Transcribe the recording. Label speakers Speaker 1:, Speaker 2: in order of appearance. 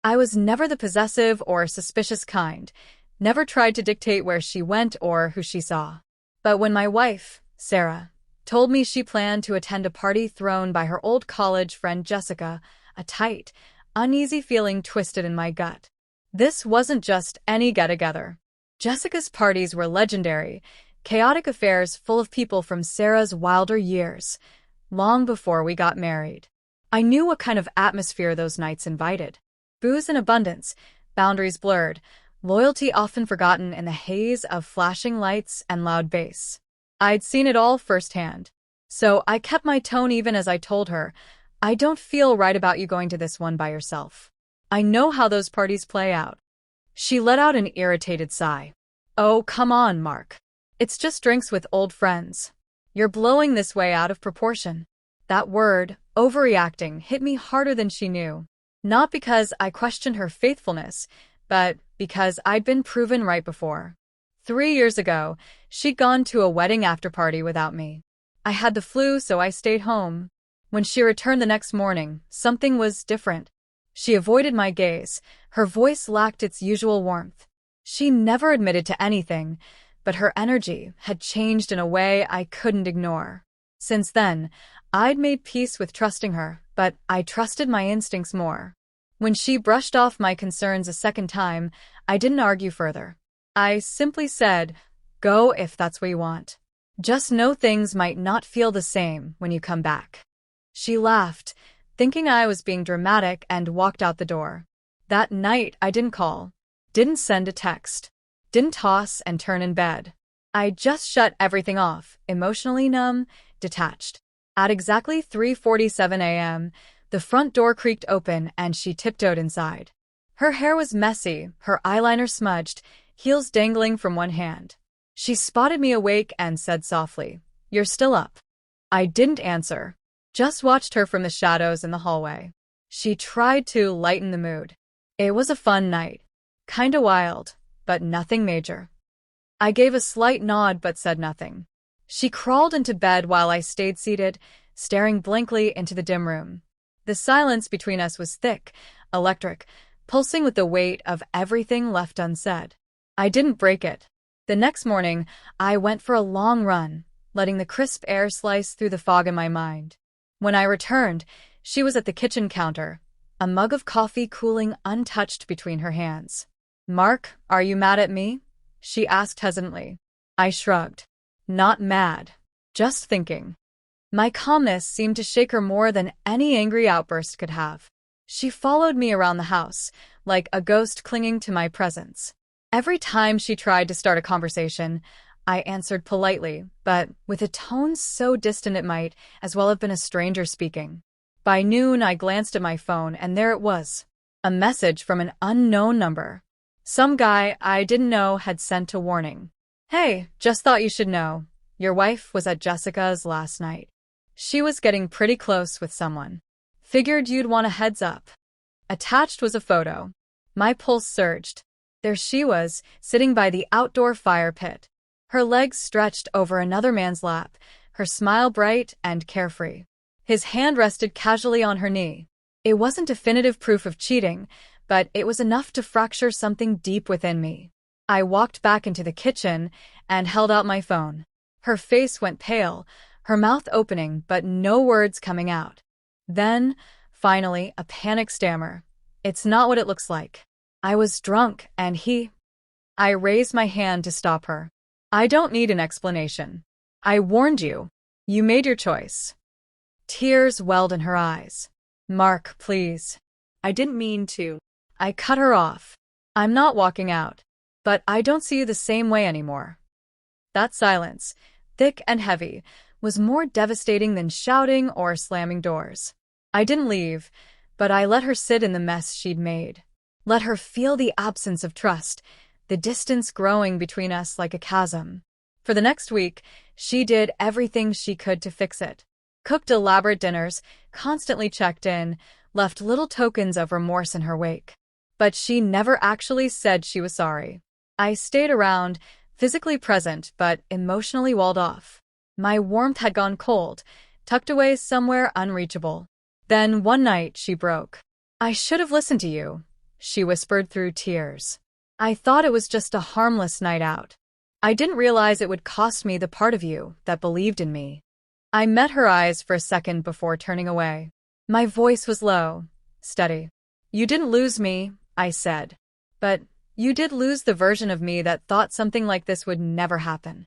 Speaker 1: I was never the possessive or suspicious kind, never tried to dictate where she went or who she saw. But when my wife, Sarah, told me she planned to attend a party thrown by her old college friend Jessica, a tight, uneasy feeling twisted in my gut. This wasn't just any get-together. Jessica's parties were legendary, chaotic affairs full of people from Sarah's wilder years, long before we got married. I knew what kind of atmosphere those nights invited. Booze in abundance, boundaries blurred, loyalty often forgotten in the haze of flashing lights and loud bass. I'd seen it all firsthand. So I kept my tone even as I told her, I don't feel right about you going to this one by yourself. I know how those parties play out. She let out an irritated sigh. Oh, come on, Mark. It's just drinks with old friends. You're blowing this way out of proportion. That word, overreacting, hit me harder than she knew. Not because I questioned her faithfulness, but because I'd been proven right before. 3 years ago, she'd gone to a wedding after-party without me. I had the flu, so I stayed home. When she returned the next morning, something was different. She avoided my gaze. Her voice lacked its usual warmth. She never admitted to anything, but her energy had changed in a way I couldn't ignore. Since then, I'd made peace with trusting her, but I trusted my instincts more. When she brushed off my concerns a second time, I didn't argue further. I simply said, go if that's what you want. Just know things might not feel the same when you come back. She laughed, thinking I was being dramatic, and walked out the door. That night, I didn't call, didn't send a text, didn't toss and turn in bed. I just shut everything off, emotionally numb, detached. At exactly 3:47 a.m., the front door creaked open and she tiptoed inside. Her hair was messy, her eyeliner smudged, heels dangling from one hand. She spotted me awake and said softly, "You're still up." I didn't answer, just watched her from the shadows in the hallway. She tried to lighten the mood. It was a fun night. Kinda wild, but nothing major. I gave a slight nod but said nothing. She crawled into bed while I stayed seated, staring blankly into the dim room. The silence between us was thick, electric, pulsing with the weight of everything left unsaid. I didn't break it. The next morning, I went for a long run, letting the crisp air slice through the fog in my mind. When I returned, she was at the kitchen counter, a mug of coffee cooling untouched between her hands. "Mark, are you mad at me?" she asked hesitantly. I shrugged. Not mad, just thinking. My calmness seemed to shake her more than any angry outburst could have. She followed me around the house, like a ghost clinging to my presence. Every time she tried to start a conversation, I answered politely, but with a tone so distant it might as well have been a stranger speaking. By noon, I glanced at my phone, and there it was. A message from an unknown number. Some guy I didn't know had sent a warning. "Hey, just thought you should know. Your wife was at Jessica's last night. She was getting pretty close with someone. Figured you'd want a heads up." Attached was a photo. My pulse surged. There she was, sitting by the outdoor fire pit. Her legs stretched over another man's lap, her smile bright and carefree. His hand rested casually on her knee. It wasn't definitive proof of cheating, but it was enough to fracture something deep within me. I walked back into the kitchen and held out my phone. Her face went pale, her mouth opening but no words coming out. Then, finally, a panic stammer. "It's not what it looks like. I was drunk and he—" I raised my hand to stop her. "I don't need an explanation. I warned you. You made your choice." Tears welled in her eyes. "Mark, please. I didn't mean to." I cut her off. "I'm not walking out. But I don't see you the same way anymore." That silence, thick and heavy, was more devastating than shouting or slamming doors. I didn't leave, but I let her sit in the mess she'd made. Let her feel the absence of trust, the distance growing between us like a chasm. For the next week, she did everything she could to fix it. Cooked elaborate dinners, constantly checked in, left little tokens of remorse in her wake. But she never actually said she was sorry. I stayed around, physically present but emotionally walled off. My warmth had gone cold, tucked away somewhere unreachable. Then one night she broke. "I should have listened to you. she whispered through tears. I thought it was just a harmless night out. I didn't realize it would cost me the part of you that believed in me. I met her eyes for a second before turning away. My voice was low, steady. You didn't lose me, I said. But you did lose the version of me that thought something like this would never happen.